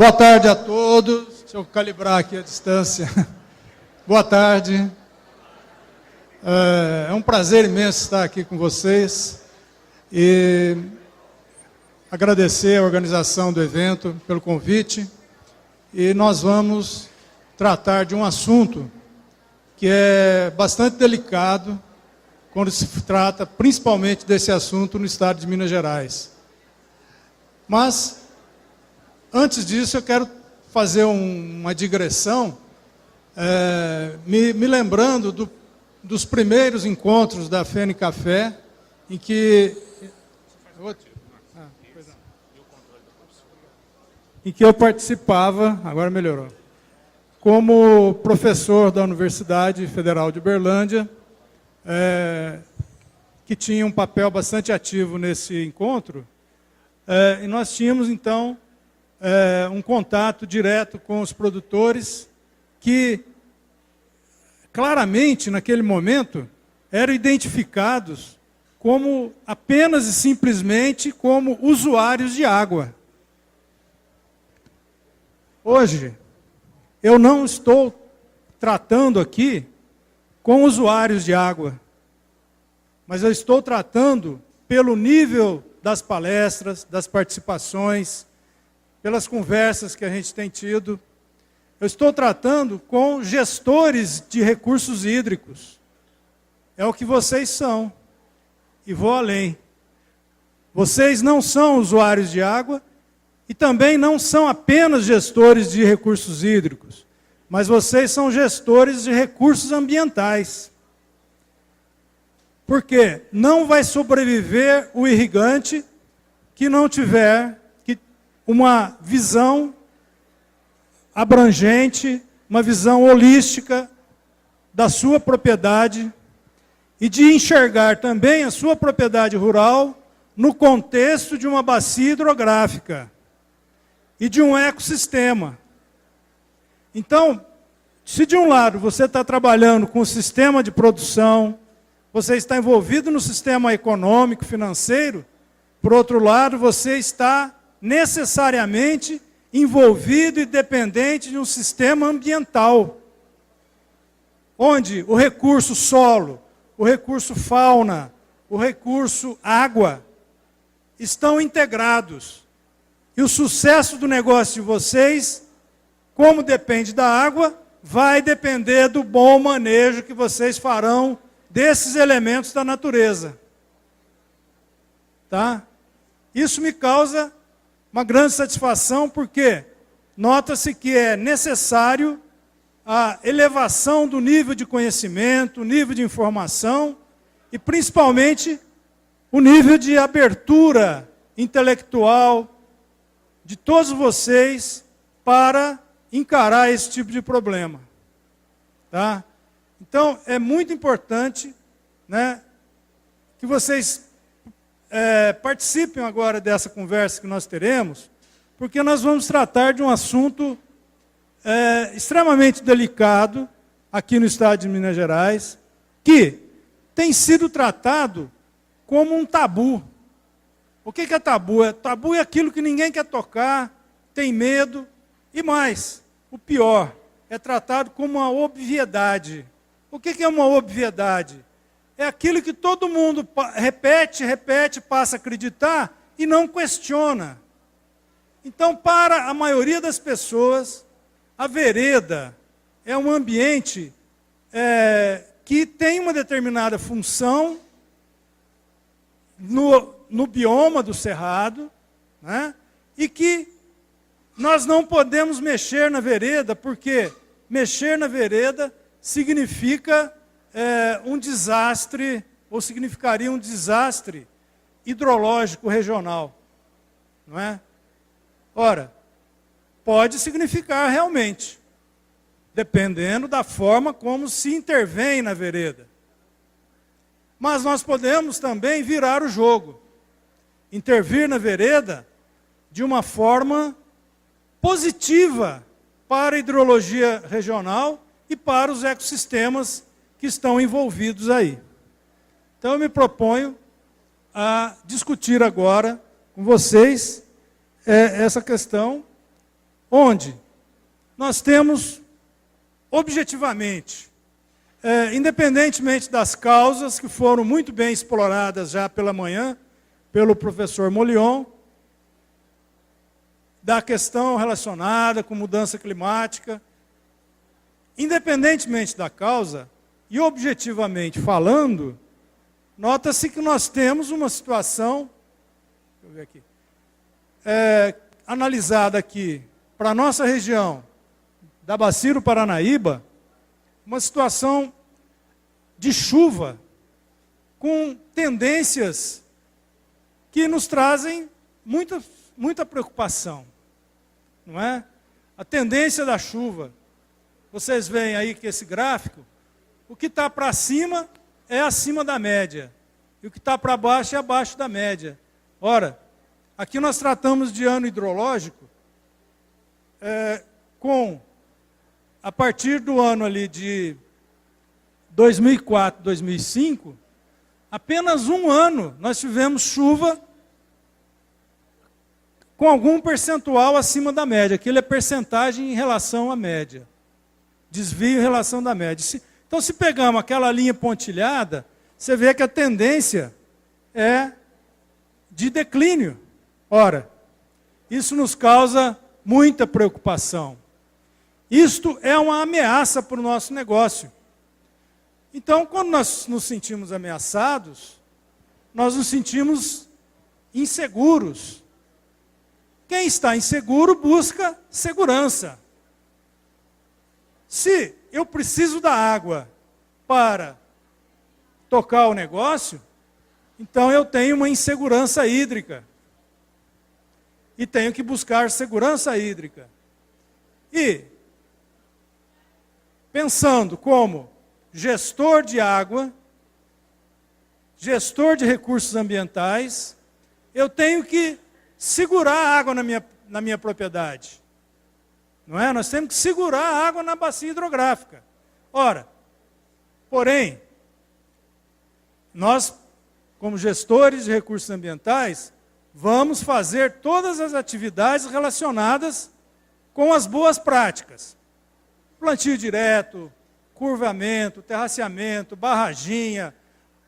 Boa tarde a todos. Deixa eu calibrar aqui a distância. Boa tarde. É um prazer imenso estar aqui com vocês e agradecer a organização do evento pelo convite. E nós vamos tratar de um assunto que é bastante delicado quando se trata principalmente desse assunto no estado de Minas Gerais. Mas, antes disso, eu quero fazer uma digressão, me lembrando dos primeiros encontros da FENE Café, em que eu participava, agora melhorou, como professor da Universidade Federal de Uberlândia, que tinha um papel bastante ativo nesse encontro, e nós tínhamos, então, um contato direto com os produtores que, claramente, naquele momento, eram identificados como apenas e simplesmente como usuários de água. Hoje, eu não estou tratando aqui com usuários de água, mas eu estou tratando pelo nível das palestras, das participações, pelas conversas que a gente tem tido. Eu estou tratando com gestores de recursos hídricos. É o que vocês são. E vou além. Vocês não são usuários de água e também não são apenas gestores de recursos hídricos, mas vocês são gestores de recursos ambientais. Porque não vai sobreviver o irrigante que não tiver uma visão abrangente, uma visão holística da sua propriedade e de enxergar também a sua propriedade rural no contexto de uma bacia hidrográfica e de um ecossistema. Então, se de um lado você está trabalhando com o sistema de produção, você está envolvido no sistema econômico, financeiro, por outro lado, você está necessariamente envolvido e dependente de um sistema ambiental, onde o recurso solo, o recurso fauna, o recurso água estão integrados. E o sucesso do negócio de vocês, como depende da água, vai depender do bom manejo que vocês farão desses elementos da natureza. Tá? Isso me causa uma grande satisfação, porque nota-se que é necessário a elevação do nível de conhecimento, o nível de informação e, principalmente, o nível de abertura intelectual de todos vocês para encarar esse tipo de problema. Tá? Então, é muito importante, né, que vocês participem agora dessa conversa que nós teremos, porque nós vamos tratar de um assunto extremamente delicado aqui no estado de Minas Gerais, que tem sido tratado como um tabu. O que é tabu? Tabu é aquilo que ninguém quer tocar, tem medo, e mais, o pior, é tratado como uma obviedade. O que é uma obviedade? É aquilo que todo mundo repete, passa a acreditar e não questiona. Então, para a maioria das pessoas, a vereda é um ambiente que tem uma determinada função no bioma do cerrado, né? E que nós não podemos mexer na vereda, porque mexer na vereda significa um desastre, ou significaria um desastre hidrológico regional. Não é? Ora, pode significar realmente, dependendo da forma como se intervém na vereda. Mas nós podemos também virar o jogo, intervir na vereda de uma forma positiva para a hidrologia regional e para os ecossistemas que estão envolvidos aí. Então, eu me proponho a discutir agora com vocês essa questão onde nós temos, objetivamente, independentemente das causas que foram muito bem exploradas já pela manhã, pelo professor Molion, da questão relacionada com mudança climática, independentemente da causa, e objetivamente falando, nota-se que nós temos uma situação, deixa eu ver aqui, analisada aqui, para a nossa região, da Bacia do Paranaíba, uma situação de chuva, com tendências que nos trazem muita preocupação, não é? A tendência da chuva, vocês veem aí que esse gráfico, o que está para cima é acima da média, e o que está para baixo é abaixo da média. Ora, aqui nós tratamos de ano hidrológico, a partir do ano ali de 2004, 2005, apenas um ano nós tivemos chuva com algum percentual acima da média. Aquilo é percentagem em relação à média. Desvio em relação da média. Então, se pegamos aquela linha pontilhada, você vê que a tendência é de declínio. Ora, isso nos causa muita preocupação. Isto é uma ameaça para o nosso negócio. Então, quando nós nos sentimos ameaçados, nós nos sentimos inseguros. Quem está inseguro busca segurança. Se eu preciso da água para tocar o negócio, então eu tenho uma insegurança hídrica. E tenho que buscar segurança hídrica. E, pensando como gestor de água, gestor de recursos ambientais, eu tenho que segurar a água na minha propriedade. Não é? Nós temos que segurar a água na bacia hidrográfica. Ora, porém, nós, como gestores de recursos ambientais, vamos fazer todas as atividades relacionadas com as boas práticas. Plantio direto, curvamento, terraceamento, barraginha,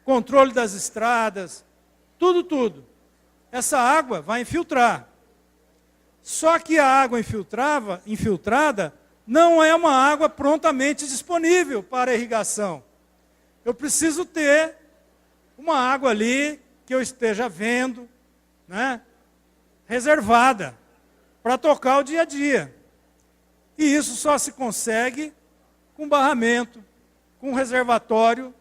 controle das estradas, tudo. Essa água vai infiltrar. Só que a água infiltrada não é uma água prontamente disponível para irrigação. Eu preciso ter uma água ali que eu esteja vendo, né, reservada, para tocar o dia a dia. E isso só se consegue com barramento, com um reservatório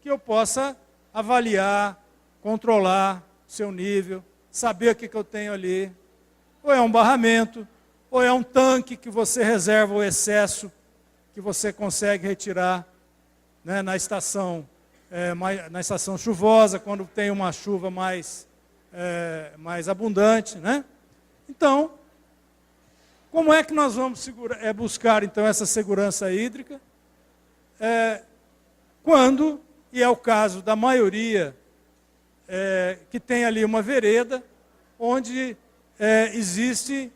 que eu possa avaliar, controlar o seu nível, saber o que eu tenho ali. Ou é um barramento, ou é um tanque que você reserva o excesso, que você consegue retirar, né, na estação chuvosa, quando tem uma chuva mais abundante, né? Então, como é que nós vamos buscar, então, essa segurança hídrica? Quando, e é o caso da maioria, que tem ali uma vereda, onde existem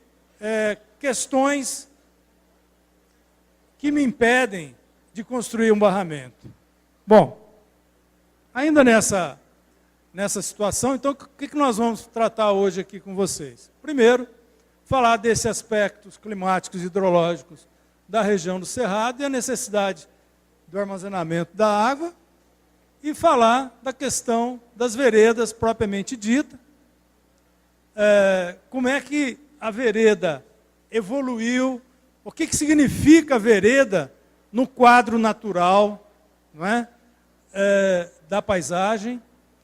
questões que me impedem de construir um barramento. Bom, ainda nessa situação, então, o que nós vamos tratar hoje aqui com vocês? Primeiro, falar desses aspectos climáticos e hidrológicos da região do Cerrado e a necessidade do armazenamento da água, e falar da questão das veredas propriamente dita, como é que a vereda evoluiu, o que significa a vereda no quadro natural, não é? Da paisagem,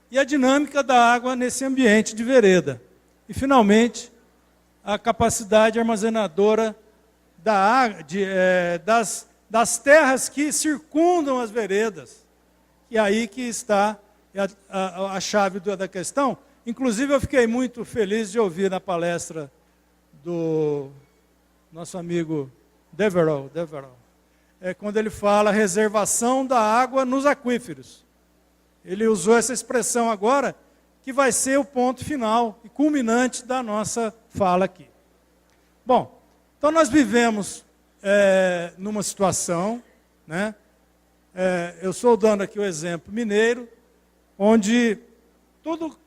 e a dinâmica da água nesse ambiente de vereda. E, finalmente, a capacidade armazenadora das terras que circundam as veredas. E aí que está a chave da questão. Inclusive, eu fiquei muito feliz de ouvir na palestra do nosso amigo Deverell, quando ele fala reservação da água nos aquíferos. Ele usou essa expressão agora, que vai ser o ponto final e culminante da nossa fala aqui. Bom, Então nós vivemos numa situação, né? Eu estou dando aqui o exemplo mineiro, onde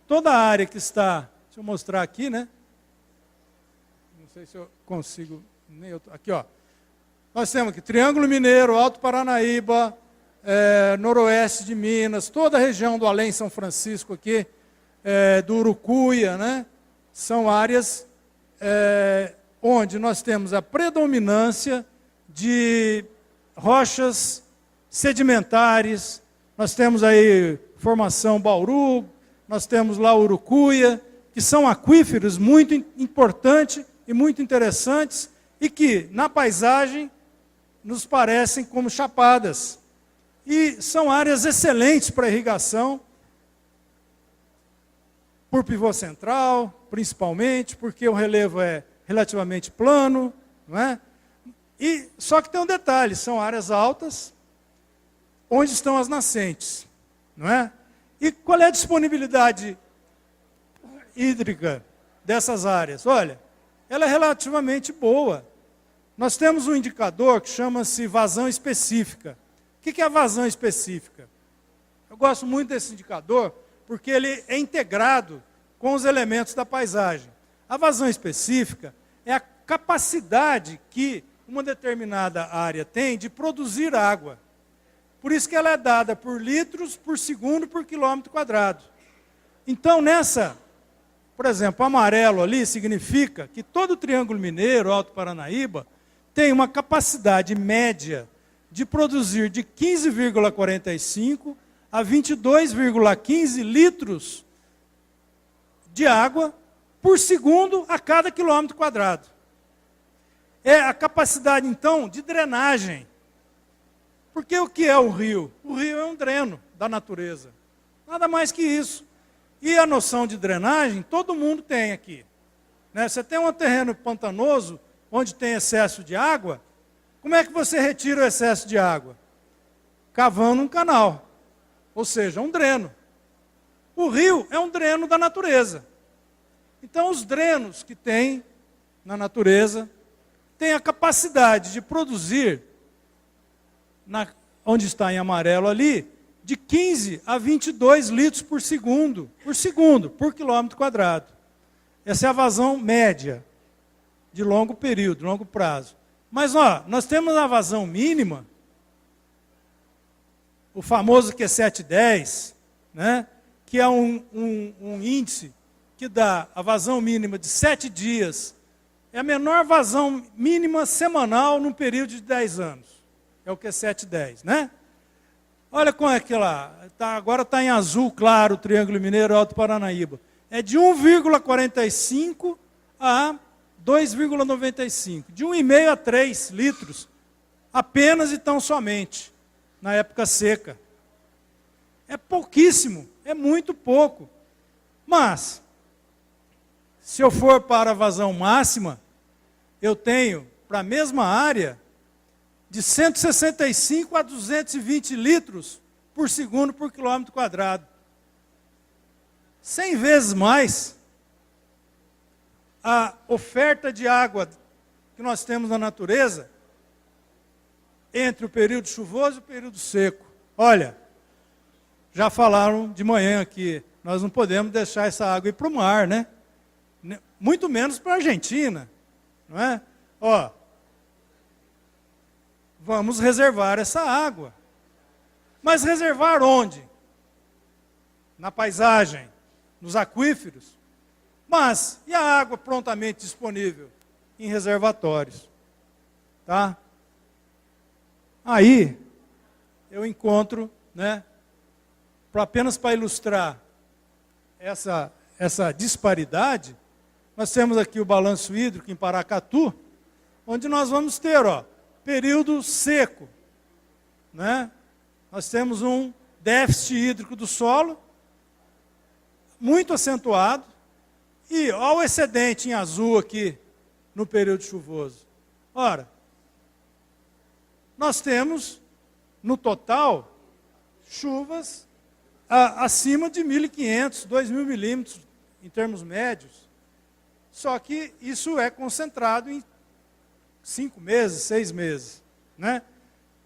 toda a área que está, deixa eu mostrar aqui, né? Não sei se eu consigo, aqui ó, nós temos aqui Triângulo Mineiro, Alto Paranaíba, noroeste de Minas, toda a região do Além São Francisco aqui, do Urucuia, né? São áreas onde nós temos a predominância de rochas sedimentares, nós temos aí formação Bauru, nós temos lá Urucuia, que são aquíferos muito importantes e muito interessantes, e que na paisagem nos parecem como chapadas. E são áreas excelentes para irrigação, por pivô central, principalmente, porque o relevo é relativamente plano, não é? Só que tem um detalhe, são áreas altas, onde estão as nascentes, não é? E qual é a disponibilidade hídrica dessas áreas? Olha, ela é relativamente boa. Nós temos um indicador que chama-se vazão específica. O que é a vazão específica? Eu gosto muito desse indicador, porque ele é integrado com os elementos da paisagem. A vazão específica é a capacidade que uma determinada área tem de produzir água. Por isso que ela é dada por litros por segundo por quilômetro quadrado. Então, por exemplo, amarelo ali significa que todo o Triângulo Mineiro, Alto Paranaíba, tem uma capacidade média de produzir de 15,45 a 22,15 litros de água por segundo a cada quilômetro quadrado. É a capacidade, então, de drenagem. Porque o que é o rio? O rio é um dreno da natureza. Nada mais que isso. E a noção de drenagem, todo mundo tem aqui. Né? Você tem um terreno pantanoso, onde tem excesso de água, como é que você retira o excesso de água? Cavando um canal. Ou seja, um dreno. O rio é um dreno da natureza. Então, os drenos que tem na natureza têm a capacidade de produzir, onde está em amarelo ali, de 15 a 22 litros por segundo, por quilômetro quadrado. Essa é a vazão média, de longo período, longo prazo. Mas, nós temos a vazão mínima, o famoso Q710, né, que é um índice que dá a vazão mínima de 7 dias. É a menor vazão mínima semanal num período de 10 anos. É o Q710, né? Olha como é que lá, agora está em azul claro o Triângulo Mineiro Alto Paranaíba. É de 1,45 a 2,95. De 1,5 a 3 litros, apenas e tão somente, na época seca. É pouquíssimo, é muito pouco. Mas, se eu for para a vazão máxima, eu tenho, para a mesma área, de 165 a 220 litros por segundo por quilômetro quadrado. 100 vezes mais a oferta de água que nós temos na natureza entre o período chuvoso e o período seco. Olha, já falaram de manhã aqui, nós não podemos deixar essa água ir para o mar, né? Muito menos para a Argentina, não é? Vamos reservar essa água. Mas reservar onde? Na paisagem, nos aquíferos. Mas, e a água prontamente disponível? Em reservatórios. Tá? Aí, eu encontro, né, apenas para ilustrar essa disparidade, nós temos aqui o balanço hídrico em Paracatu, onde nós vamos ter, período seco, né? Nós temos um déficit hídrico do solo, muito acentuado, e olha o excedente em azul aqui, no período chuvoso. Ora, nós temos, no total, chuvas acima de 1.500, 2.000 milímetros, em termos médios. Só que isso é concentrado 5 meses, 6 meses. Né?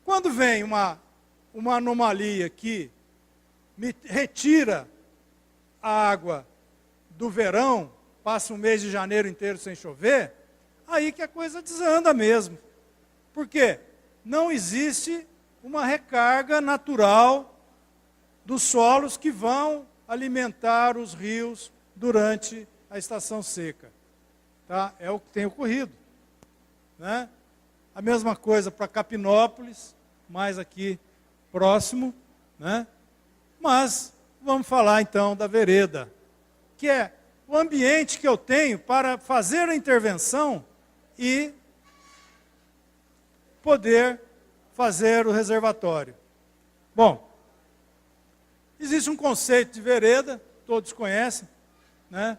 Quando vem uma anomalia que me retira a água do verão, passa um mês de janeiro inteiro sem chover, aí que a coisa desanda mesmo. Por quê? Não existe uma recarga natural dos solos que vão alimentar os rios durante a estação seca. Tá? É o que tem ocorrido. Né? A mesma coisa para Capinópolis, mais aqui próximo. Né? Mas vamos falar então da vereda, que é o ambiente que eu tenho para fazer a intervenção e poder fazer o reservatório. Bom, existe um conceito de vereda, todos conhecem, né,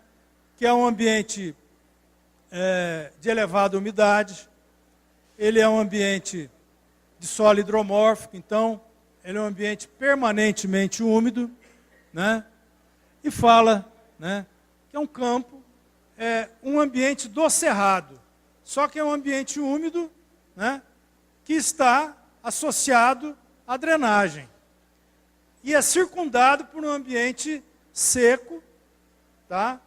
que é um ambiente de elevada umidade, ele é um ambiente de solo hidromórfico, então ele é um ambiente permanentemente úmido, né, e fala, né, que é um campo, um ambiente do cerrado, só que é um ambiente úmido, né, que está associado à drenagem. E é circundado por um ambiente seco, tá?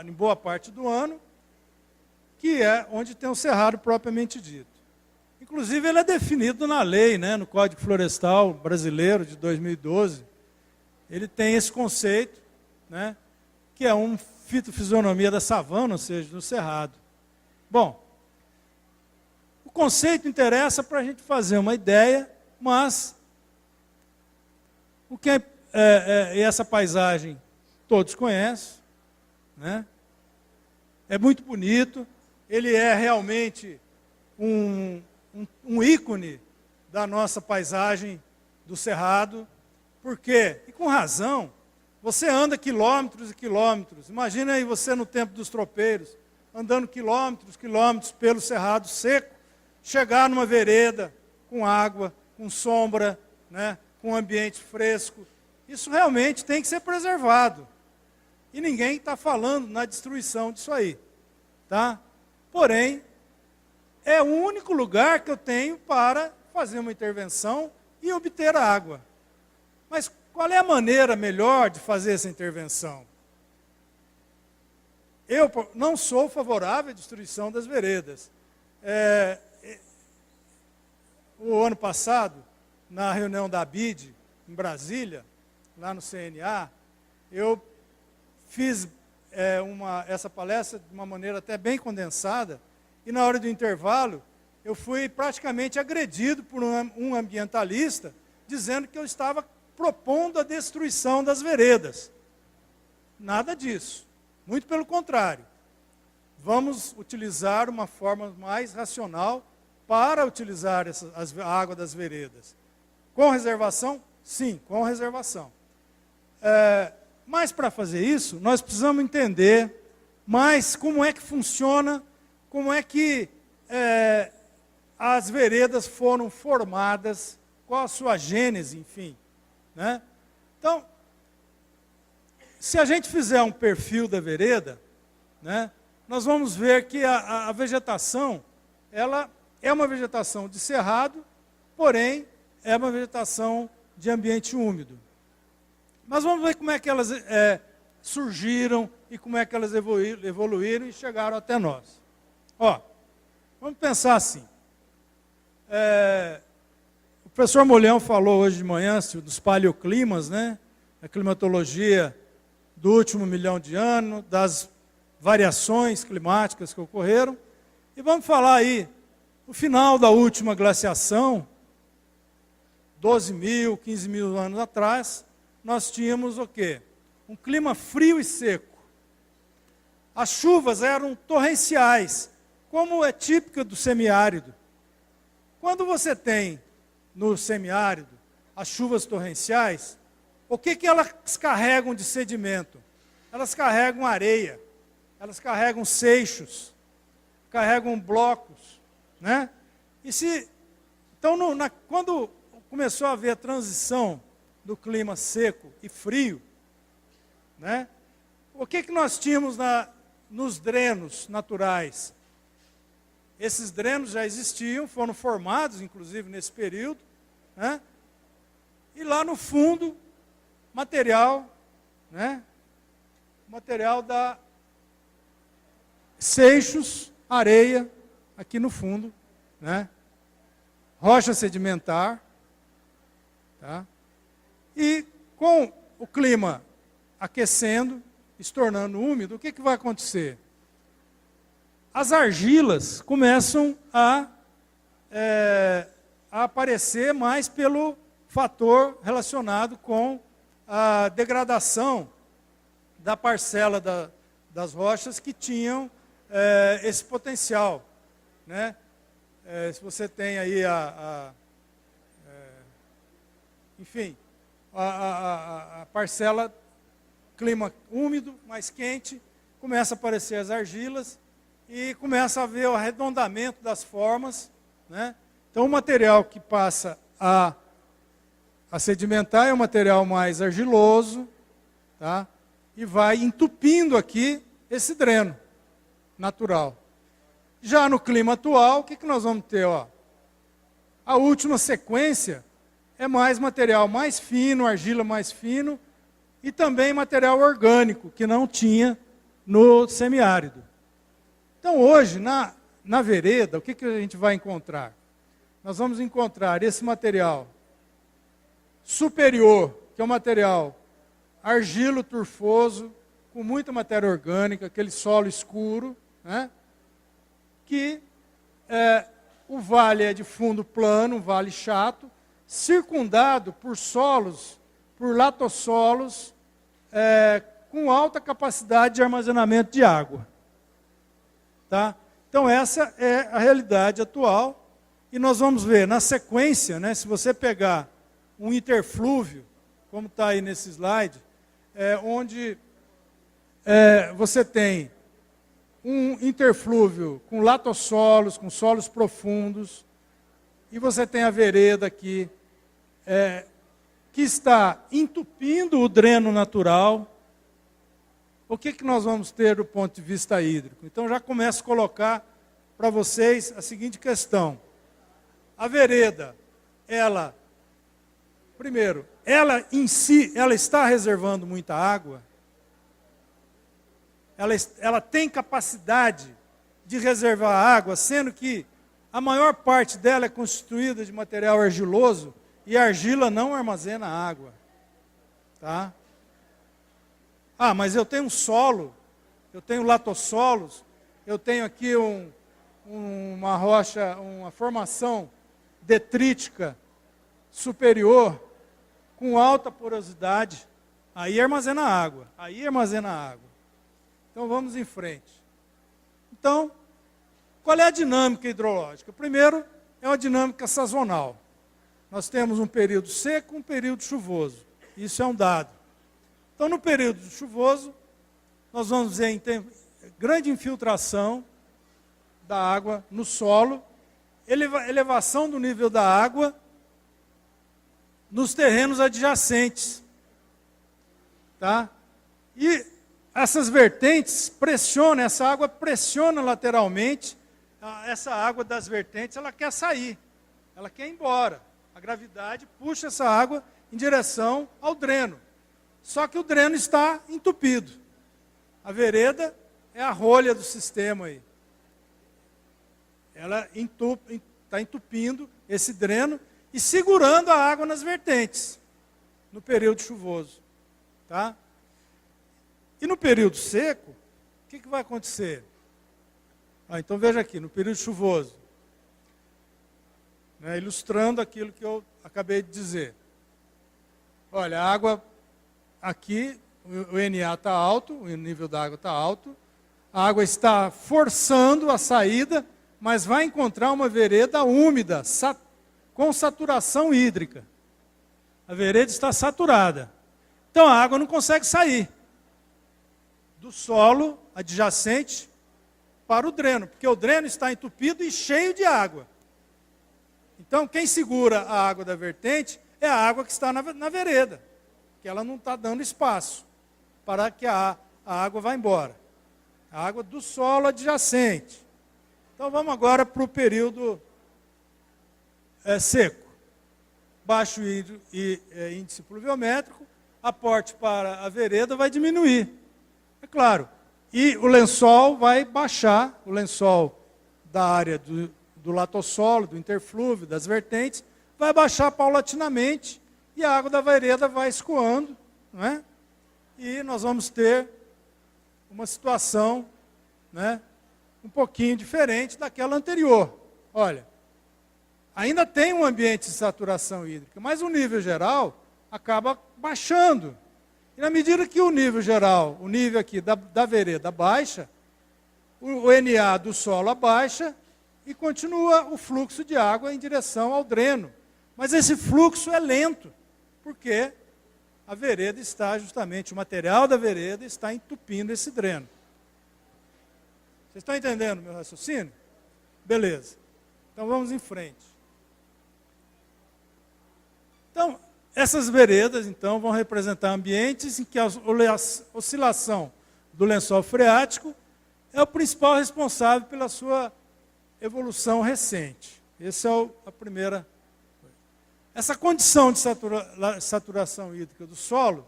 Em boa parte do ano, que é onde tem o cerrado propriamente dito. Inclusive, ele é definido na lei, né, no Código Florestal Brasileiro de 2012. Ele tem esse conceito, né, que é uma fitofisionomia da savana, ou seja, do cerrado. Bom, o conceito interessa para a gente fazer uma ideia, mas o que essa paisagem todos conhecem, né? É muito bonito, ele é realmente um ícone da nossa paisagem do cerrado, porque, e com razão, você anda quilômetros e quilômetros, imagina aí você no tempo dos tropeiros, andando quilômetros, quilômetros pelo cerrado seco, chegar numa vereda com água, com sombra, né, com ambiente fresco. Isso realmente tem que ser preservado. E ninguém está falando na destruição disso aí. Tá? Porém, é o único lugar que eu tenho para fazer uma intervenção e obter a água. Mas qual é a maneira melhor de fazer essa intervenção? Eu não sou favorável à destruição das veredas. O ano passado, na reunião da ABID, em Brasília, lá no CNA, eu fiz essa palestra de uma maneira até bem condensada, e na hora do intervalo, eu fui praticamente agredido por um ambientalista, dizendo que eu estava propondo a destruição das veredas. Nada disso. Muito pelo contrário. Vamos utilizar uma forma mais racional para utilizar a água das veredas. Com reservação? Sim, com reservação. Mas para fazer isso, nós precisamos entender mais como é que funciona, como é que as veredas foram formadas, qual a sua gênese, enfim. Né? Então, se a gente fizer um perfil da vereda, né, nós vamos ver que a vegetação, ela é uma vegetação de cerrado, porém, é uma vegetação de ambiente úmido. Mas vamos ver como é que elas surgiram e como é que elas evoluíram e chegaram até nós. Ó, vamos pensar assim. O professor Molhão falou hoje de manhã dos paleoclimas, né? A climatologia do último 1 milhão de anos, das variações climáticas que ocorreram. E vamos falar aí, no final da última glaciação, 12 mil, 15 mil anos atrás, nós tínhamos o quê? Um clima frio e seco. As chuvas eram torrenciais, como é típica do semiárido. Quando você tem no semiárido as chuvas torrenciais, o que elas carregam de sedimento? Elas carregam areia, elas carregam seixos, carregam blocos. Né? Então, quando começou a haver a transição do clima seco e frio, né? O que nós tínhamos nos drenos naturais? Esses drenos já existiam, foram formados, inclusive, nesse período, né? E lá no fundo, material, né? Material da seixos, areia, aqui no fundo, né? Rocha sedimentar, tá? E com o clima aquecendo, se tornando úmido, o que vai acontecer? As argilas começam a aparecer mais pelo fator relacionado com a degradação da parcela das rochas que tinham esse potencial, né? Se você tem aí enfim, a parcela, clima úmido, mais quente, começa a aparecer as argilas e começa a haver o arredondamento das formas, né? Então o material que passa a sedimentar é um material mais argiloso, tá? E vai entupindo aqui esse dreno natural. Já no clima atual, o que nós vamos ter? Ó? A última sequência é mais material mais fino, argila mais fino, e também material orgânico, que não tinha no semiárido. Então hoje, na vereda, o que a gente vai encontrar? Nós vamos encontrar esse material superior, que é um material argilo-turfoso, com muita matéria orgânica, aquele solo escuro, né? Que o vale é de fundo plano, um vale chato, circundado por solos, por latossolos, com alta capacidade de armazenamento de água. Tá? Então essa é a realidade atual, e nós vamos ver na sequência, né, se você pegar um interflúvio, como está aí nesse slide, onde você tem um interflúvio com latossolos, com solos profundos, e você tem a vereda aqui, que está entupindo o dreno natural. O que nós vamos ter do ponto de vista hídrico? Então já começo a colocar para vocês a seguinte questão. A vereda, primeiro, ela em si, ela está reservando muita água? Ela tem capacidade de reservar água, sendo que a maior parte dela é constituída de material argiloso, e a argila não armazena água. Tá? Ah, mas eu tenho um solo, eu tenho latossolos, eu tenho aqui uma rocha, uma formação detrítica superior, com alta porosidade, aí armazena água, Então vamos em frente. Então, qual é a dinâmica hidrológica? Primeiro, é uma dinâmica sazonal. Nós temos um período seco, um período chuvoso. Isso é um dado. Então, no período chuvoso, nós vamos ver grande infiltração da água no solo, elevação do nível da água nos terrenos adjacentes. Tá? E essas vertentes pressionam, essa água pressiona lateralmente, essa água das vertentes, ela quer sair, ela quer ir embora. A gravidade puxa essa água em direção ao dreno. Só que o dreno está entupido. A vereda é a rolha do sistema aí. Ela está entupindo esse dreno e segurando a água nas vertentes, no período chuvoso. Tá? E no período seco, o que vai acontecer? Então veja aqui, no período chuvoso, né, ilustrando aquilo que eu acabei de dizer. Olha, a água aqui, o NA está alto, o nível da água está alto, a água está forçando a saída, mas vai encontrar uma vereda úmida, com saturação hídrica. A vereda está saturada. Então a água não consegue sair do solo adjacente para o dreno, porque o dreno está entupido e cheio de água. Então, quem segura a água da vertente é a água que está na vereda, que ela não está dando espaço para que a água vá embora. A água do solo adjacente. Então vamos agora para o período seco. Baixo índice pluviométrico, aporte para a vereda vai diminuir, é claro. E o lençol vai baixar, o lençol da área do latossolo, do interflúvio, das vertentes, vai baixar paulatinamente e a água da vereda vai escoando, não é? E nós vamos ter uma situação, né, um pouquinho diferente daquela anterior. Olha, ainda tem um ambiente de saturação hídrica, mas o nível geral acaba baixando. E na medida que o nível geral, o nível aqui da vereda baixa, o NA do solo abaixa e continua o fluxo de água em direção ao dreno. Mas esse fluxo é lento, porque a vereda está justamente, o material da vereda está entupindo esse dreno. Vocês estão entendendo o meu raciocínio? Beleza. Então vamos em frente. Então, essas veredas, então, vão representar ambientes em que a oscilação do lençol freático é o principal responsável pela sua evolução recente. Essa é a primeira coisa. Essa condição de saturação hídrica do solo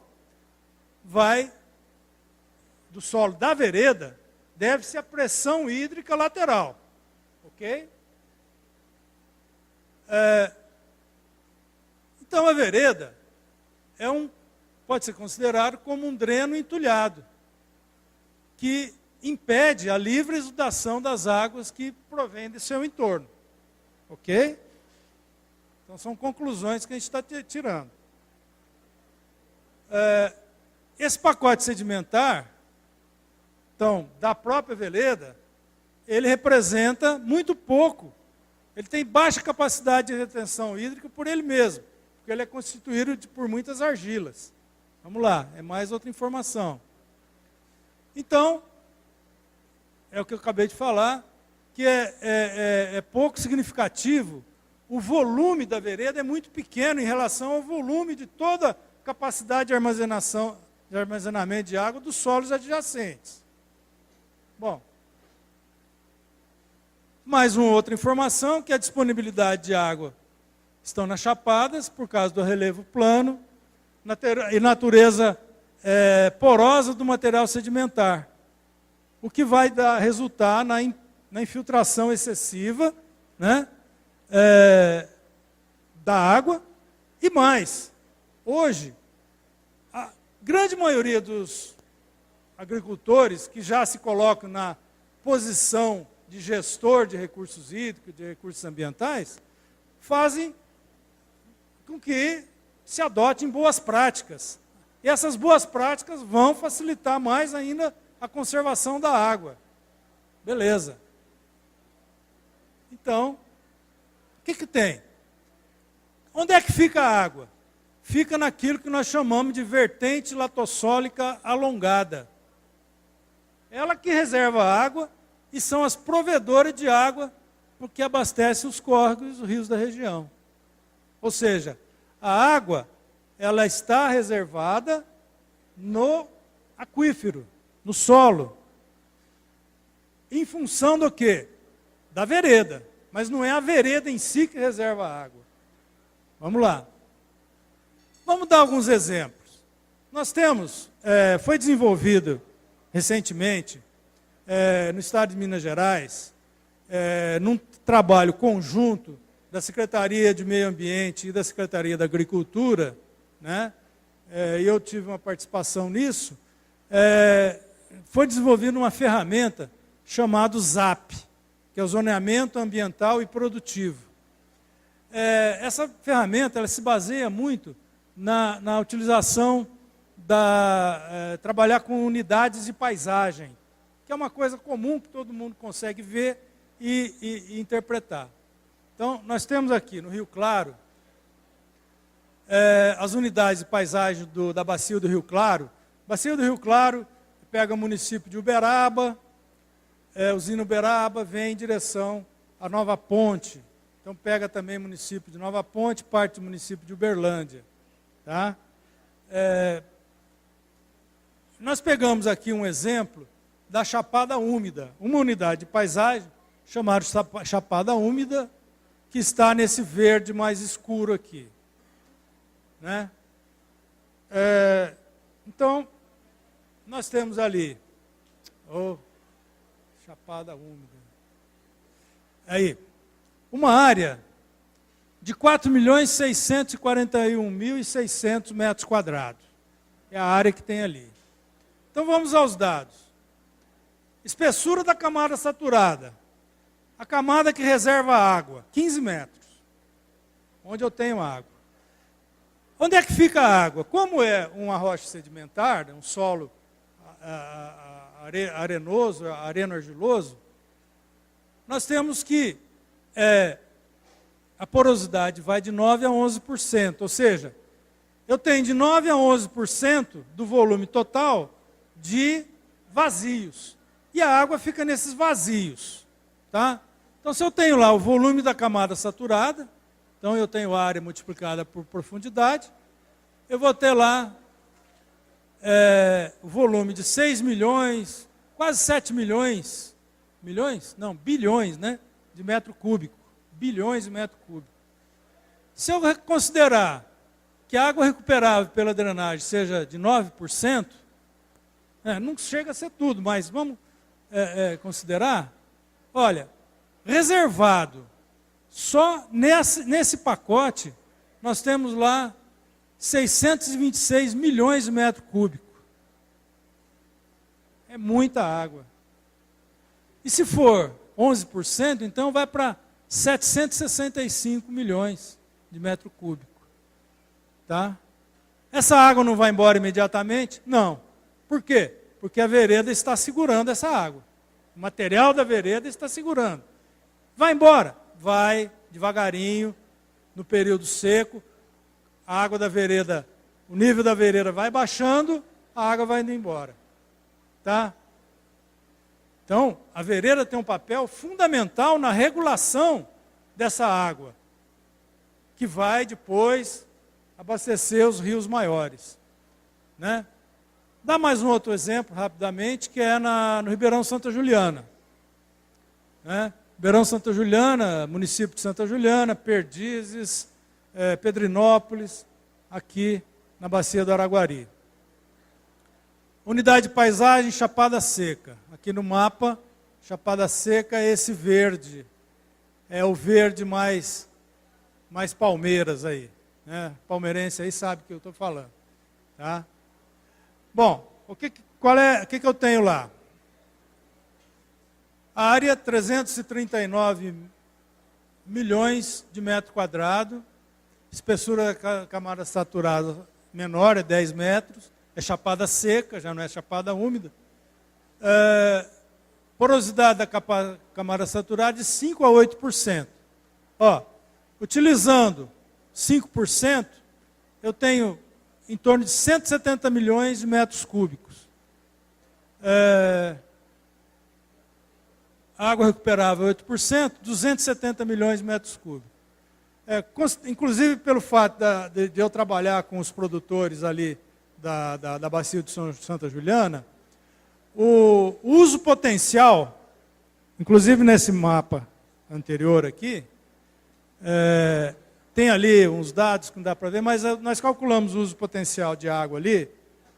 do solo da vereda, deve-se à pressão hídrica lateral. Ok? Então a vereda pode ser considerado como um dreno entulhado, que impede a livre exudação das águas que provêm de seu entorno. Ok? Então são conclusões que a gente está tirando. Esse pacote sedimentar, então, da própria vereda, ele representa muito pouco. Ele tem baixa capacidade de retenção hídrica por ele mesmo, porque ele é constituído por muitas argilas. Vamos lá, é mais outra informação. Então, é o que eu acabei de falar, que é pouco significativo. O volume da vereda é muito pequeno em relação ao volume de toda a capacidade de armazenamento de água dos solos adjacentes. Bom, mais uma outra informação, que a disponibilidade de água estão nas chapadas, por causa do relevo plano, e natureza porosa do material sedimentar, o que vai resultar na infiltração excessiva, né, da água. E mais, hoje, a grande maioria dos agricultores que já se colocam na posição de gestor de recursos hídricos, de recursos ambientais, fazem com que se adotem boas práticas. E essas boas práticas vão facilitar mais ainda a conservação da água. Beleza. Então, o que tem? Onde é que fica a água? Fica naquilo que nós chamamos de vertente latossólica alongada. Ela que reserva a água e são as provedoras de água porque abastecem os córregos e os rios da região. Ou seja, a água ela está reservada no aquífero, no solo. Em função do quê? Da vereda. Mas não é a vereda em si que reserva a água. Vamos lá. Vamos dar alguns exemplos. Nós temos, foi desenvolvido recentemente, no estado de Minas Gerais, num trabalho conjunto da Secretaria de Meio Ambiente e da Secretaria da Agricultura, né? E eu tive uma participação nisso, foi desenvolvida uma ferramenta chamada ZAP, que é o Zoneamento Ambiental e Produtivo. Essa ferramenta ela se baseia muito na utilização trabalhar com unidades de paisagem, que é uma coisa comum que todo mundo consegue ver e interpretar. Então, nós temos aqui no Rio Claro, as unidades de paisagem da Bacia do Rio Claro. Bacia do Rio Claro pega o município de Uberaba, usina Uberaba, vem em direção à Nova Ponte. Então, pega também o município de Nova Ponte, parte do município de Uberlândia. Tá? Nós pegamos aqui um exemplo da Chapada Úmida, uma unidade de paisagem chamado Chapada Úmida, que está nesse verde mais escuro aqui. Né? Então, nós temos ali, Chapada Úmida. Aí, uma área de 4.641.600 metros quadrados. É a área que tem ali. Então vamos aos dados. Espessura da camada saturada. A camada que reserva água, 15 metros. Onde eu tenho água. Onde é que fica a água? Como é uma rocha sedimentar, um solo arenoso, areno-argiloso, nós temos que a porosidade vai de 9% a 11%, ou seja, eu tenho de 9% a 11% do volume total de vazios. E a água fica nesses vazios. Tá? Então, se eu tenho lá o volume da camada saturada, então eu tenho área multiplicada por profundidade, eu vou ter lá o volume de 6 milhões, quase 7 milhões, Não, bilhões, né? De metro cúbico. Bilhões de metros cúbicos. Se eu considerar que a água recuperável pela drenagem seja de 9%, não chega a ser tudo, mas vamos considerar, olha, reservado, só nesse pacote, nós temos lá 626 milhões de metros cúbicos. É muita água. E se for 11%, então vai para 765 milhões de metro cúbico. Tá? Essa água não vai embora imediatamente? Não. Por quê? Porque a vereda está segurando essa água. O material da vereda está segurando. Vai embora? Vai devagarinho, no período seco, a água da vereda, o nível da vereda vai baixando, a água vai indo embora. Tá? Então, a vereda tem um papel fundamental na regulação dessa água, que vai depois abastecer os rios maiores. Né? Dá mais um outro exemplo, rapidamente, que é no Ribeirão Santa Juliana. Né? Ribeirão Santa Juliana, município de Santa Juliana, Perdizes, Pedrinópolis, aqui na bacia do Araguari. Unidade de paisagem, Chapada Seca. Aqui no mapa, Chapada Seca é esse verde. É o verde mais palmeiras aí. Né? Palmeirense aí sabe o que eu estou falando. Tá? Bom, o que eu tenho lá? A área 339 milhões de metros quadrados, espessura da camada saturada menor, é 10 metros, é chapada seca, já não é chapada úmida. Porosidade da camada saturada de 5% a 8%. Utilizando 5%, eu tenho em torno de 170 milhões de metros cúbicos. Água recuperável 8%, 270 milhões de metros cúbicos. Inclusive pelo fato de eu trabalhar com os produtores ali da bacia de Santa Juliana, o uso potencial, inclusive nesse mapa anterior aqui, tem ali uns dados que não dá para ver, mas nós calculamos o uso potencial de água ali,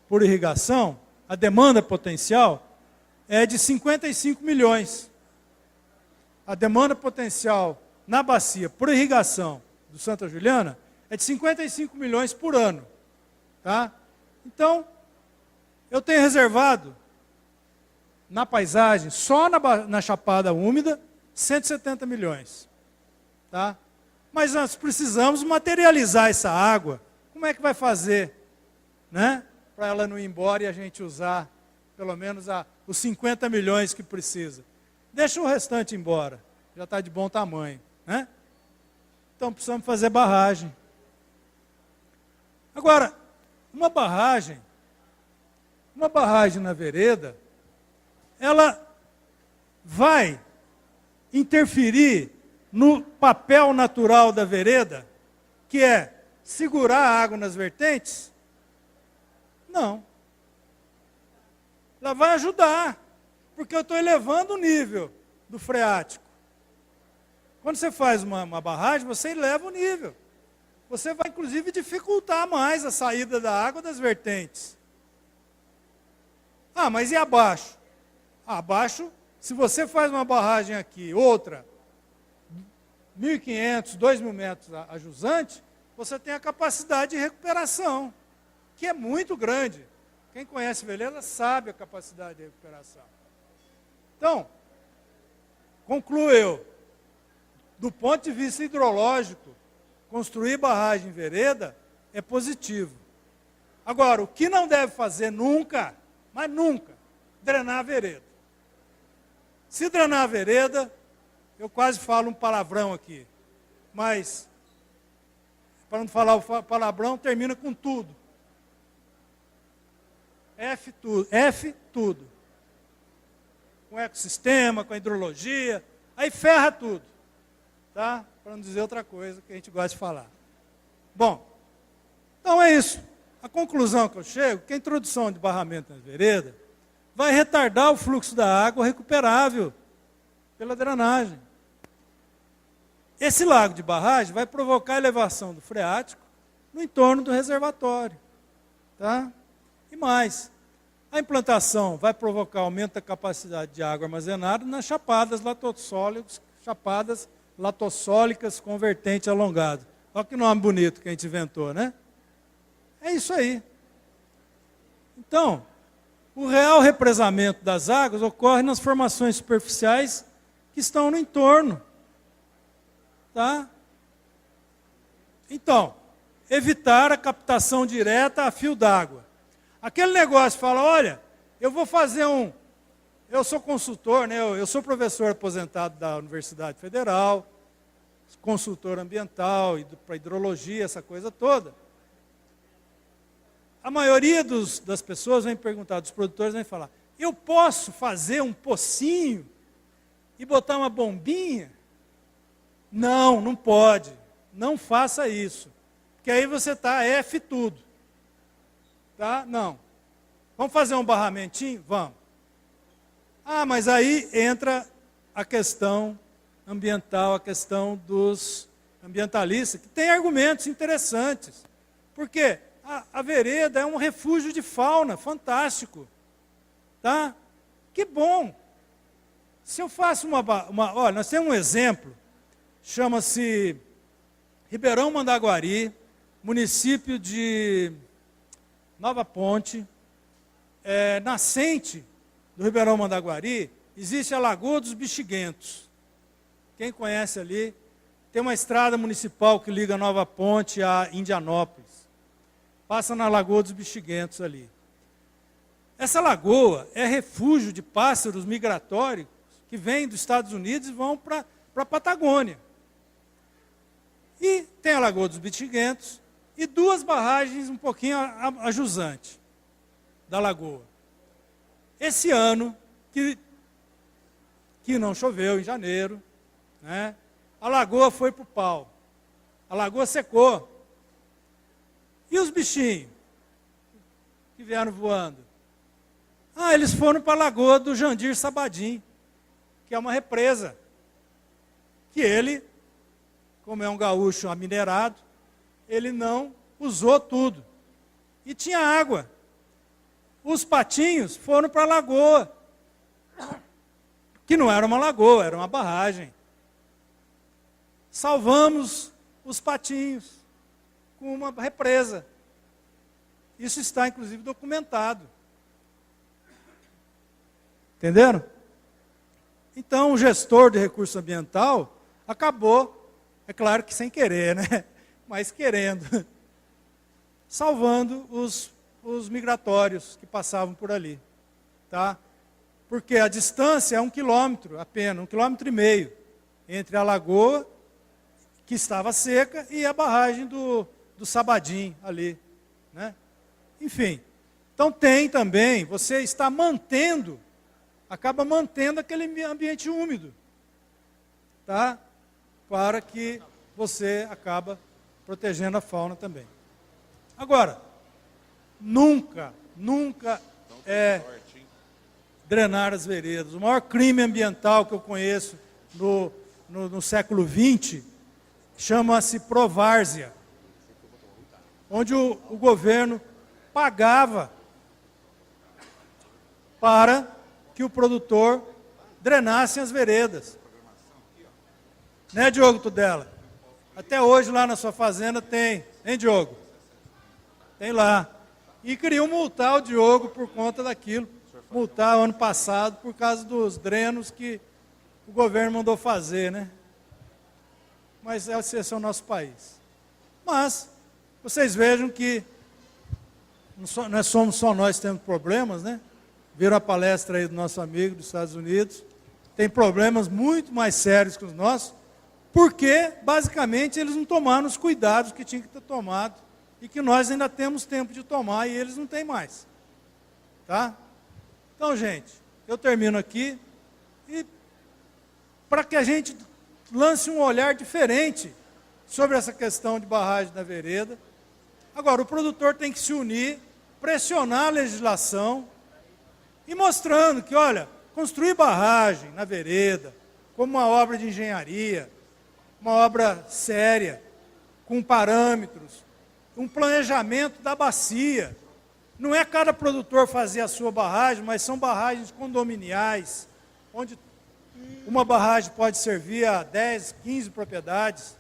por irrigação, a demanda potencial é de 55 milhões. A demanda potencial na bacia, por irrigação do Santa Juliana, é de 55 milhões por ano. Tá? Então, eu tenho reservado, na paisagem, só na Chapada Úmida, 170 milhões. Tá? Mas nós precisamos materializar essa água. Como é que vai fazer? Né? Para ela não ir embora e a gente usar, pelo menos, os 50 milhões que precisa. Deixa o restante embora. Já está de bom tamanho. Né? Então, precisamos fazer barragem. Agora, uma barragem na vereda, ela vai interferir no papel natural da vereda, que é segurar a água nas vertentes? Não. Ela vai ajudar, porque eu estou elevando o nível do freático. Quando você faz uma barragem, você eleva o nível. Você vai, inclusive, dificultar mais a saída da água das vertentes. Ah, mas e abaixo? Abaixo, se você faz uma barragem aqui, outra, 1.500, 2.000 metros a jusante, você tem a capacidade de recuperação, que é muito grande. Quem conhece Veleda sabe a capacidade de recuperação. Então, concluo eu, do ponto de vista hidrológico, construir barragem em vereda é positivo. Agora, o que não deve fazer nunca, mas nunca, drenar a vereda. Se drenar a vereda, eu quase falo um palavrão aqui, mas, para não falar o palavrão, termina com tudo. F tudo. Com o ecossistema, com a hidrologia, aí ferra tudo. Tá? Para não dizer outra coisa que a gente gosta de falar. Bom, então é isso. A conclusão que eu chego, que a introdução de barramento nas veredas vai retardar o fluxo da água recuperável pela drenagem. Esse lago de barragem vai provocar a elevação do freático no entorno do reservatório. Tá? E mais, a implantação vai provocar aumento da capacidade de água armazenada nas chapadas latossólicas com vertente alongado. Olha que nome bonito que a gente inventou, né? É isso aí. Então, o real represamento das águas ocorre nas formações superficiais que estão no entorno. Tá? Então, evitar a captação direta a fio d'água. Aquele negócio fala, olha, eu vou fazer eu sou consultor, né? Eu sou professor aposentado da Universidade Federal, consultor ambiental, para hidrologia, essa coisa toda. A maioria das pessoas vem perguntar, dos produtores vem falar, eu posso fazer um pocinho e botar uma bombinha? Não, não pode. Não faça isso. Porque aí você está F tudo. Tá? Não. Vamos fazer um barramentinho? Vamos. Ah, mas aí entra a questão ambiental, a questão dos ambientalistas, que tem argumentos interessantes. Porque a vereda é um refúgio de fauna fantástico. Tá? Que bom. Se eu faço olha, nós temos um exemplo, chama-se Ribeirão Mandaguari, município de Nova Ponte, nascente do Ribeirão Mandaguari, existe a Lagoa dos Bexiguentos. Quem conhece ali, tem uma estrada municipal que liga Nova Ponte a Indianópolis. Passa na Lagoa dos Bexiguentos ali. Essa lagoa é refúgio de pássaros migratórios que vêm dos Estados Unidos e vão para a Patagônia. E tem a Lagoa dos Bexiguentos e duas barragens um pouquinho a jusante da lagoa. Esse ano, que não choveu em janeiro, né, a lagoa foi para o pau. A lagoa secou. E os bichinhos que vieram voando? Ah, eles foram para a lagoa do Jandir Sabadim, que é uma represa. Que ele, como é um gaúcho aminerado, ele não usou tudo. E tinha água. Os patinhos foram para a lagoa, que não era uma lagoa, era uma barragem. Salvamos os patinhos com uma represa. Isso está, inclusive, documentado. Entenderam? Então, o gestor de recurso ambiental acabou, é claro que sem querer, né? Mas querendo, salvando os migratórios que passavam por ali. Tá? Porque a distância é 1 quilômetro apenas, 1,5 quilômetros, entre a lagoa, que estava seca, e a barragem do Sabadim ali. Né? Enfim, então tem também, você está mantendo, acaba mantendo aquele ambiente úmido, tá? Para que você acaba protegendo a fauna também. Agora, nunca drenar as veredas. O maior crime ambiental que eu conheço no século XX, chama-se provárzea, onde o governo pagava para que o produtor drenasse as veredas. Né, Diogo Tudela? Até hoje lá na sua fazenda tem, hein, Diogo? Tem lá. E queriam multar o Diogo por conta daquilo. Multar o ano passado por causa dos drenos que o governo mandou fazer, né? Mas esse é o nosso país. Mas, vocês vejam que não somos só nós que temos problemas, né? Viram a palestra aí do nosso amigo dos Estados Unidos. Tem problemas muito mais sérios que os nossos, porque, basicamente, eles não tomaram os cuidados que tinham que ter tomado e que nós ainda temos tempo de tomar e eles não têm mais. Tá? Então, gente, eu termino aqui e para que a gente lance um olhar diferente sobre essa questão de barragem da vereda. Agora, o produtor tem que se unir, pressionar a legislação e mostrando que, olha, construir barragem na vereda como uma obra de engenharia, uma obra séria, com parâmetros, um planejamento da bacia. Não é cada produtor fazer a sua barragem, mas são barragens condominiais, onde uma barragem pode servir a 10, 15 propriedades.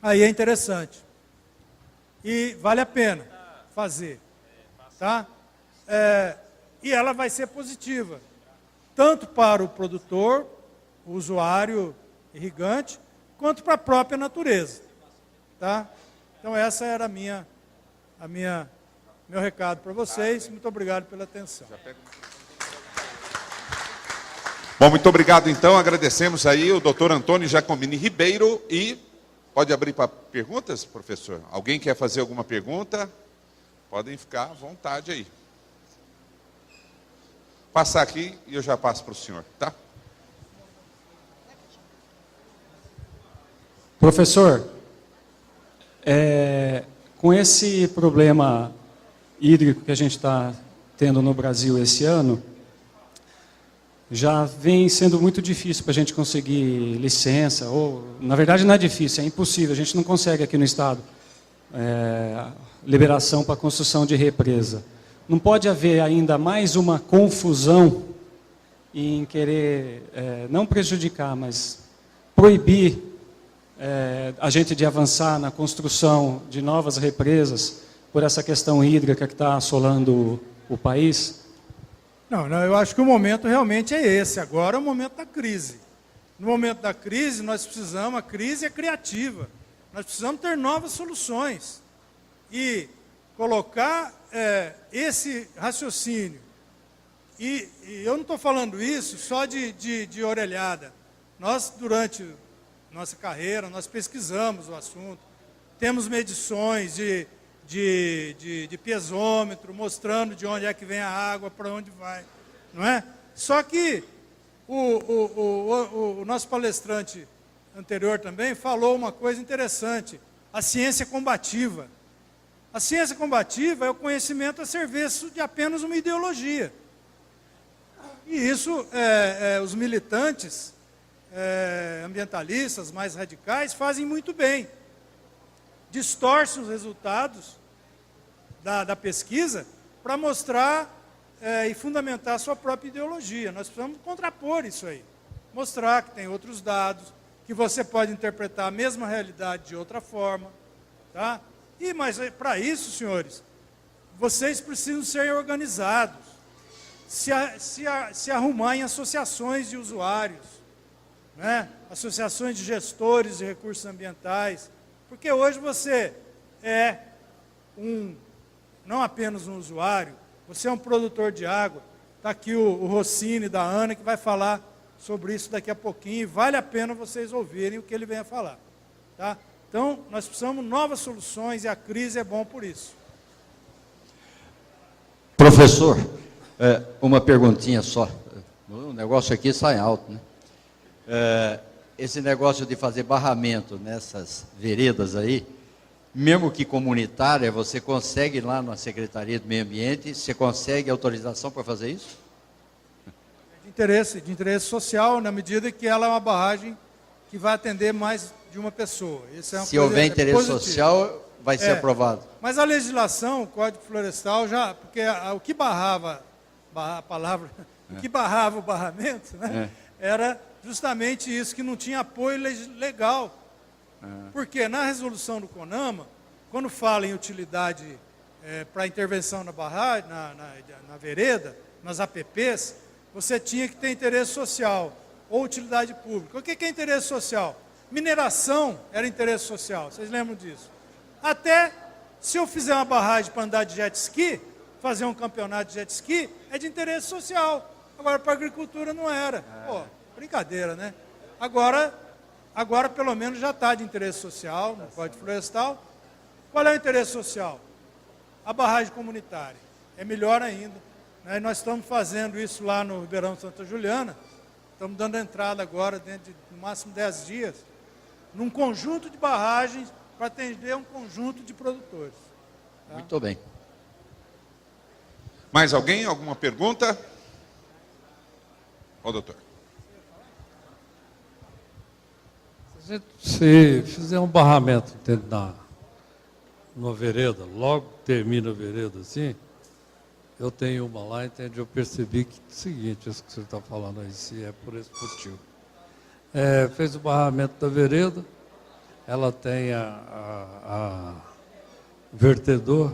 Aí é interessante. E vale a pena fazer. Tá? E ela vai ser positiva, tanto para o produtor, o usuário irrigante, quanto para a própria natureza. Tá? Então, essa era meu recado para vocês. Muito obrigado pela atenção. Bom, muito obrigado, então. Agradecemos aí o doutor Antônio Giacomini Ribeiro. E pode abrir para perguntas, professor? Alguém quer fazer alguma pergunta? Podem ficar à vontade aí. Passar aqui e eu já passo para o senhor, tá? Professor, com esse problema hídrico que a gente está tendo no Brasil esse ano, já vem sendo muito difícil para a gente conseguir licença, ou, na verdade não é difícil, é impossível, a gente não consegue aqui no estado liberação para construção de represa. Não pode haver ainda mais uma confusão em querer, não prejudicar, mas proibir a gente de avançar na construção de novas represas por essa questão hídrica que está assolando o país? Não, eu acho que o momento realmente é esse. Agora é o momento da crise. No momento da crise, nós precisamos, a crise é criativa. Nós precisamos ter novas soluções. E colocar esse raciocínio. E eu não estou falando isso só de orelhada. Nós, durante nossa carreira, nós pesquisamos o assunto. Temos medições de piezômetro, mostrando de onde é que vem a água, para onde vai, não é? Só que o nosso palestrante anterior também falou uma coisa interessante, a ciência combativa. A ciência combativa é o conhecimento a serviço de apenas uma ideologia. E isso, os militantes ambientalistas mais radicais fazem muito bem. Distorcem os resultados da pesquisa para mostrar e fundamentar a sua própria ideologia. Nós precisamos contrapor isso aí. Mostrar que tem outros dados, que você pode interpretar a mesma realidade de outra forma. Tá? Mas para isso, senhores, vocês precisam ser organizados, se arrumar em associações de usuários, né? Associações de gestores de recursos ambientais, porque hoje você não apenas um usuário, você é um produtor de água. Está aqui o Rossini da Ana, que vai falar sobre isso daqui a pouquinho, e vale a pena vocês ouvirem o que ele vem a falar. Tá? Então, nós precisamos de novas soluções, e a crise é bom por isso. Professor, uma perguntinha só. O negócio aqui sai alto, né? Esse negócio de fazer barramento nessas veredas aí, mesmo que comunitária, você consegue ir lá na Secretaria do Meio Ambiente, você consegue autorização para fazer isso? A gente interesse social, na medida que ela é uma barragem que vai atender mais de uma pessoa. Isso é uma Se coisa, houver interesse positiva. social, vai ser aprovado. Mas a legislação, o Código Florestal, já, porque o que barrava, o que barrava o barramento, né, era justamente isso, que não tinha apoio legal. Porque na resolução do CONAMA, quando fala em utilidade para intervenção na barragem, na vereda, nas APPs, você tinha que ter interesse social ou utilidade pública. O que é interesse social? Mineração era interesse social, vocês lembram disso? Até se eu fizer uma barragem para andar de jet ski, fazer um campeonato de jet ski, é de interesse social. Agora, para a agricultura não era. Pô, brincadeira, né? Agora pelo menos já está de interesse social, no Código Florestal. Qual é o interesse social? A barragem comunitária. É melhor ainda. Né? Nós estamos fazendo isso lá no Ribeirão Santa Juliana. Estamos dando entrada agora, dentro de no máximo 10 dias, num conjunto de barragens para atender um conjunto de produtores. Tá? Muito bem. Mais alguém? Alguma pergunta? Ô, doutor. Se fizer um barramento numa vereda, logo termina a vereda assim, eu tenho uma lá, entende? Eu percebi que é o seguinte, isso que você está falando aí, se é por esse motivo. Fez o barramento da vereda, ela tem a vertedor,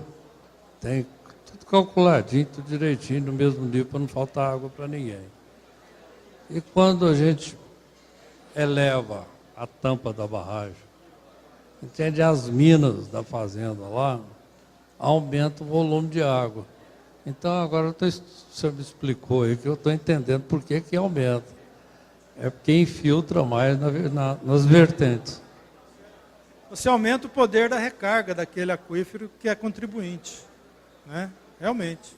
tem tudo calculadinho, tudo direitinho, no mesmo nível, para não faltar água para ninguém. E quando a gente eleva a tampa da barragem, entende? As minas da fazenda lá, aumenta o volume de água. Então, agora o senhor me explicou aí que eu estou entendendo por que aumenta. É porque infiltra mais nas vertentes. Você aumenta o poder da recarga daquele aquífero que é contribuinte. Né? Realmente.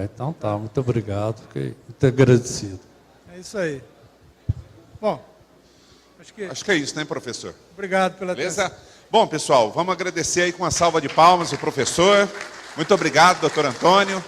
Então tá, muito obrigado, fiquei muito agradecido. É isso aí. Bom, acho que é isso, né, professor? Obrigado pela Beleza? atenção. Bom, pessoal, vamos agradecer aí com uma salva de palmas o professor. Muito obrigado, doutor Antônio.